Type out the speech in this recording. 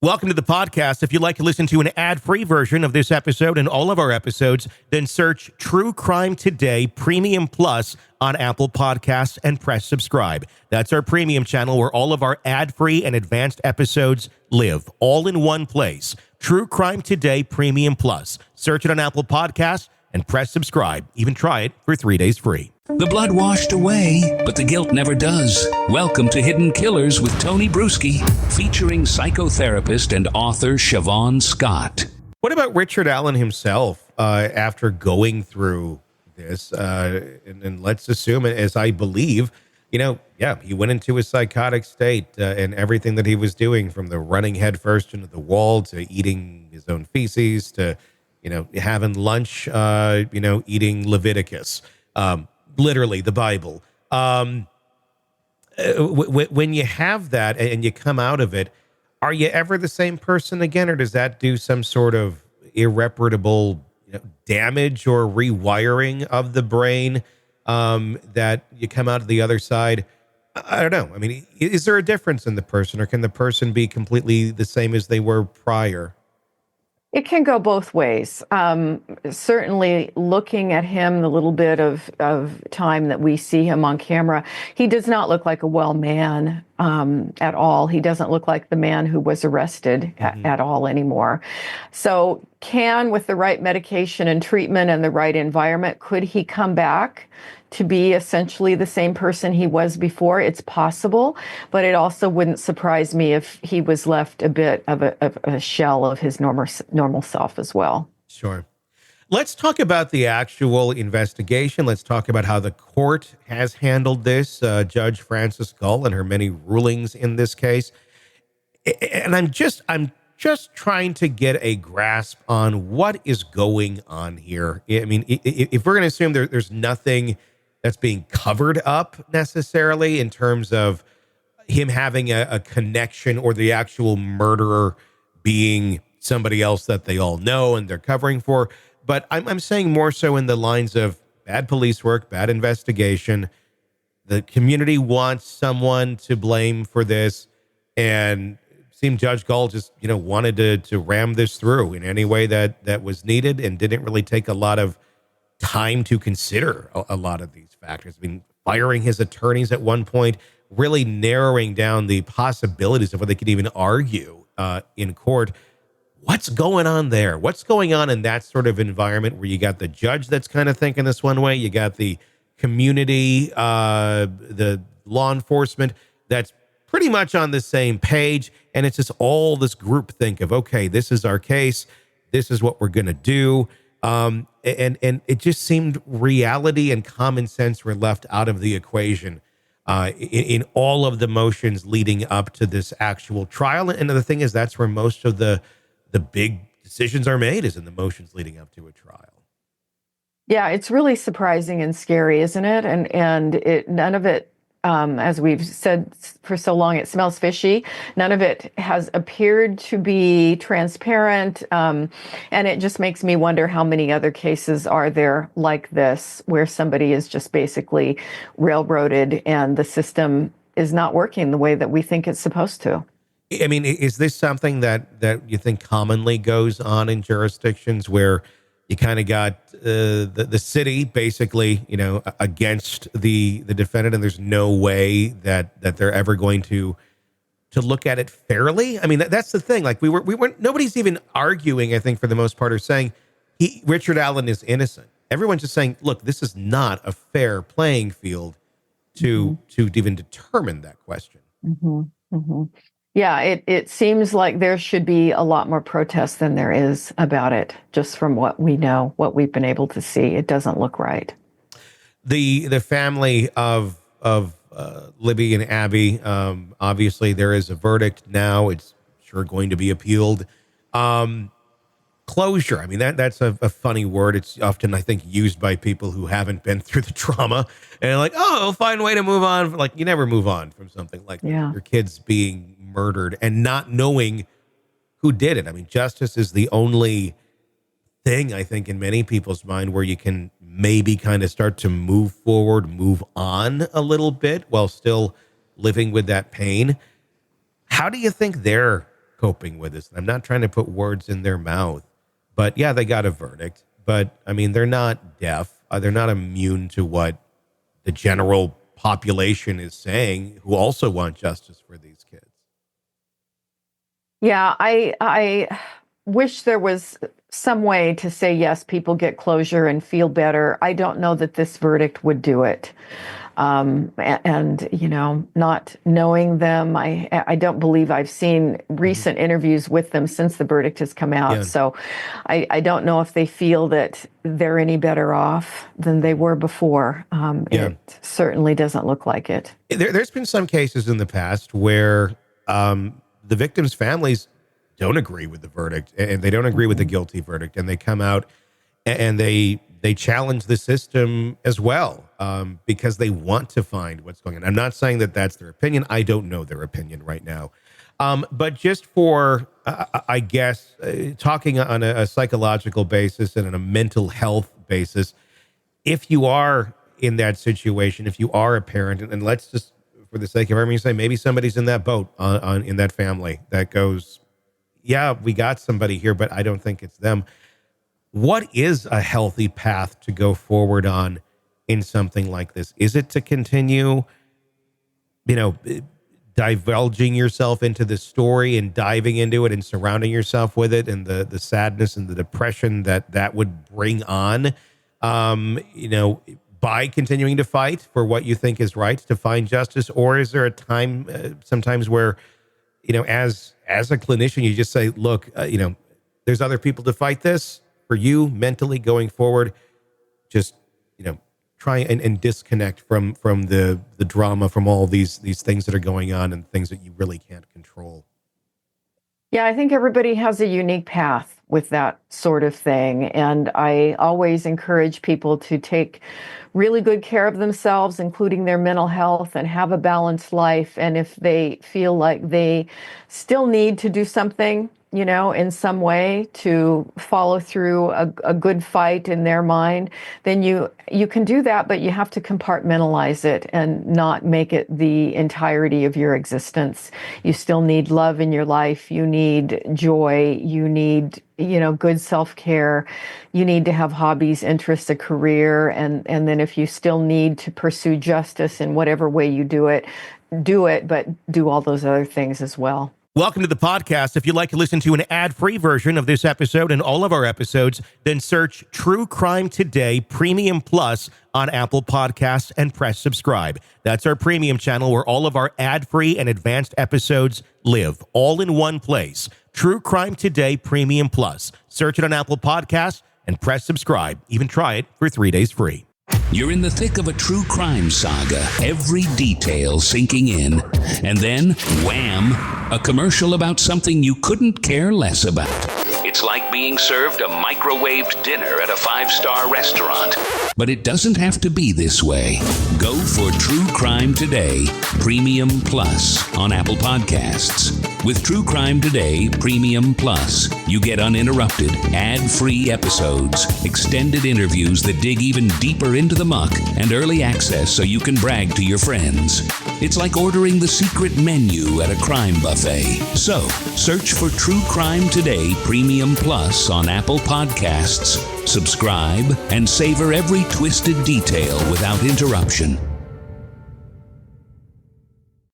Welcome to the podcast. If you'd like to listen to an ad-free version of this episode and all of our episodes, then search True Crime Today Premium Plus on Apple Podcasts and press subscribe. That's our premium channel where all of our ad-free and advanced episodes live, all in one place. True Crime Today Premium Plus. Search it on Apple Podcasts and press subscribe. Even try it for 3 days free. The blood washed away, but the guilt never does. Welcome to Hidden Killers with Tony Bruschi, featuring psychotherapist and author Siobhan Scott. What about Richard Allen himself after going through this? And let's assume, as I believe, he went into a psychotic state and everything that he was doing, from the running headfirst into the wall to eating his own feces to, having lunch, eating Leviticus. Literally the Bible. When you have that and you come out of it, are you ever the same person again, or does that do some sort of irreparable damage or rewiring of the brain that you come out of the other side? I don't know. I mean, is there a difference in the person, or can the person be completely the same as they were prior? It can go both ways. Certainly, looking at him, the little bit of time that we see him on camera, he does not look like a well man at all. He doesn't look like the man who was arrested at all anymore. So with the right medication and treatment and the right environment, could he come back to be essentially the same person he was before? It's possible, but it also wouldn't surprise me if he was left a bit of a shell of his normal self as well. Sure. Let's talk about the actual investigation. Let's talk about how the court has handled this. Judge Francis Gull and her many rulings in this case. And I'm just trying to get a grasp on what is going on here. I mean, if we're going to assume there's nothing that's being covered up necessarily in terms of him having a connection, or the actual murderer being somebody else that they all know and they're covering for. But I'm saying more so in the lines of bad police work, bad investigation. The community wants someone to blame for this, and it seemed Judge Gull just, wanted to ram this through in any way that was needed, and didn't really take a lot of time to consider a lot of these factors. I mean, firing his attorneys at one point, really narrowing down the possibilities of what they could even argue in court. What's going on there? What's going on in that sort of environment where you got the judge that's kind of thinking this one way, you got the community, the law enforcement that's pretty much on the same page, and it's just all this groupthink of, okay, this is our case, this is what we're going to do. And it just seemed reality and common sense were left out of the equation in all of the motions leading up to this actual trial. And the thing is, that's where most of the big decisions are made, is in the motions leading up to a trial. Yeah, it's really surprising and scary, isn't it? And none of it, as we've said for so long, it smells fishy. None of it has appeared to be transparent. And it just makes me wonder how many other cases are there like this, where somebody is just basically railroaded and the system is not working the way that we think it's supposed to. I mean, is this something that you think commonly goes on in jurisdictions where you kind of got the city basically, against the defendant, and there's no way that they're ever going to look at it fairly? I mean, that's the thing. Like we weren't, nobody's even arguing, I think, for the most part, or saying Richard Allen is innocent. Everyone's just saying, look, this is not a fair playing field to even determine that question. Mm-hmm. Mm-hmm. Yeah, it seems like there should be a lot more protest than there is about it, just from what we know, what we've been able to see. It doesn't look right. The family of Libby and Abby, obviously there is a verdict now. It's sure going to be appealed. Closure. I mean, that's a funny word. It's often, I think, used by people who haven't been through the trauma and they're like, oh, we'll find a way to move on. Like, you never move on from something like your kids being murdered and not knowing who did it. I mean, justice is the only thing, I think, in many people's mind where you can maybe kind of start to move forward, move on a little bit while still living with that pain. How do you think they're coping with this. I'm not trying to put words in their mouth, but yeah, they got a verdict. But I mean, they're not deaf. They're not immune to what the general population is saying, who also want justice for these kids. Yeah, I wish there was some way to say, yes, people get closure and feel better. I don't know that this verdict would do it. And you know, not knowing them, I don't believe I've seen recent interviews with them since the verdict has come out. Yeah. So I don't know if they feel that they're any better off than they were before. It certainly doesn't look like it. There's been some cases in the past where the victims' families don't agree with the verdict, and they don't agree with the guilty verdict, and they come out and they challenge the system as well, because they want to find what's going on. I'm not saying that that's their opinion. I don't know their opinion right now. But just for, I guess, talking on a psychological basis and on a mental health basis, if you are in that situation, if you are a parent, and let's just, for the sake of everything, say maybe somebody's in that boat in that family that goes, yeah, we got somebody here, but I don't think it's them. What is a healthy path to go forward on in something like this? Is it to continue, divulging yourself into the story and diving into it and surrounding yourself with it, and the sadness and the depression that would bring on, by continuing to fight for what you think is right to find justice? Or is there a time sometimes where, as a clinician, you just say, look, there's other people to fight this for you mentally going forward? Just, try and disconnect from the drama, from all these things that are going on and things that you really can't control. Yeah, I think everybody has a unique path with that sort of thing. And I always encourage people to take really good care of themselves, including their mental health, and have a balanced life. And if they feel like they still need to do something, in some way to follow through a good fight in their mind, then you can do that, but you have to compartmentalize it and not make it the entirety of your existence. You still need love in your life. You need joy. You need, good self-care. You need to have hobbies, interests, a career. And then if you still need to pursue justice in whatever way you do it, but do all those other things as well. Welcome to the podcast. If you'd like to listen to an ad-free version of this episode and all of our episodes, then search True Crime Today Premium Plus on Apple Podcasts and press subscribe. That's our premium channel where all of our ad-free and advanced episodes live, all in one place. True Crime Today Premium Plus. Search it on Apple Podcasts and press subscribe. Even try it for 3 days free. You're in the thick of a true crime saga, every detail sinking in, and then, wham, a commercial about something you couldn't care less about. It's like being served a microwaved dinner at a 5-star restaurant. But it doesn't have to be this way. Go for True Crime Today Premium Plus on Apple Podcasts. With True Crime Today Premium Plus, you get uninterrupted, ad-free episodes, extended interviews that dig even deeper into the muck, and early access so you can brag to your friends. It's like ordering the secret menu at a crime buffet. So, search for True Crime Today Premium Plus on Apple Podcasts, subscribe, and savor every twisted detail without interruption.